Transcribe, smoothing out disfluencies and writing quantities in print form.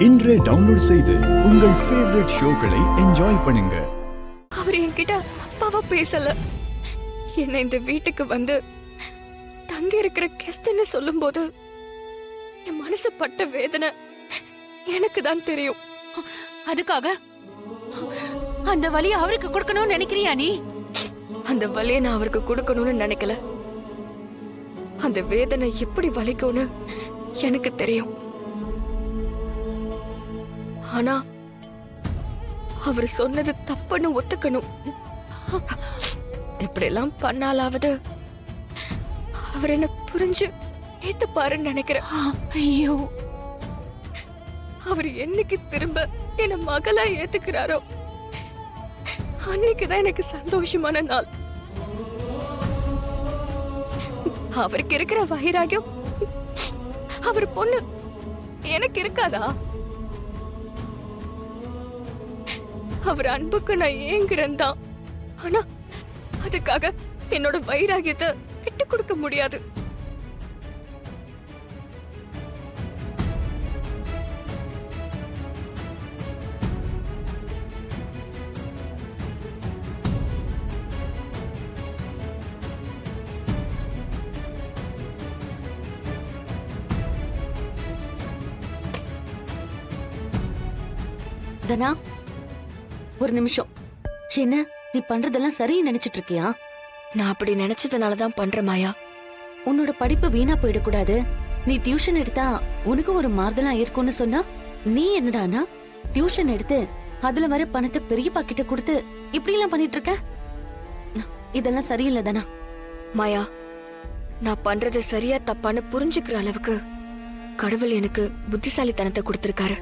இன்றே டவுன்லோட் செய்து உங்கள் ஃபேவரட் ஷோக்களை என்ஜாய் பண்ணுங்க. அவர் என்கிட்ட அப்பாவா பேசல. என்ன இந்த வீட்டுக்கு வந்து தங்கி இருக்கிற கெஸ்ட்னு சொல்லும்போது என் மனசு பட்ட வேதனை எனக்கு தான் தெரியும். அதுக்காக அந்த வலியை அவருக்கு கொடுக்கணும்னு நினைக்கிறியா நீ? அந்த வலியை நான் அவருக்கு கொடுக்கணும்னு நினைக்கல. அந்த வேதனை எப்படி வலிக்கும்னு எனக்கு தெரியும். ஆனா அவர் சொன்னது தப்புன்னு ஒத்துக்கணும். இப்படியெல்லாம் பண்ணாலாவது அவர் என்ன புரிஞ்சு ஏத்துப்பாருன்னு நினைக்கிறேன். ஐயோ, அவர் என்னைக்கு திரும்ப என்ன மகளா ஏத்துக்கிறாரோ அன்னைக்குதான் எனக்கு சந்தோஷமான நாள். அவருக்கு இருக்கிற வைராகியம் அவர் பொண்ணு எனக்கு இருக்காதா? அவர் அன்புக்கு நான் ஏங்குறேன் தான். ஆனா அதுக்காக என்னோட வைராகியத்தை விட்டு கொடுக்க முடியாது. தனா, ஒரு நிமிஷம். என்ன நீ பண்றதெல்லாம் சரின்னு நினைச்சிட்டு இருக்கியா? நான் அப்படி நினைச்சதுனாலதான் பண்ற மாயா. உன்னோட படிப்பு வீணா போயிடக்கூடாது. நீ டியூஷன் எடுத்தா உனக்கு ஒரு மாறுதலா இருக்கும்னு சொன்னா நீ என்னடானா டியூஷன் எடுத்து அதுல வர பணத்தை பெரியப்பா கிட்ட கொடுத்து இப்படி எல்லாம் பண்ணிட்டு இருக்க? இதெல்லாம் சரியில்லை தானா? மாயா, நான் பண்றது சரியா தப்பான்னு புரிஞ்சுக்கிற அளவுக்கு கடவுள் எனக்கு புத்திசாலித்தனத்தை கொடுத்திருக்காரு.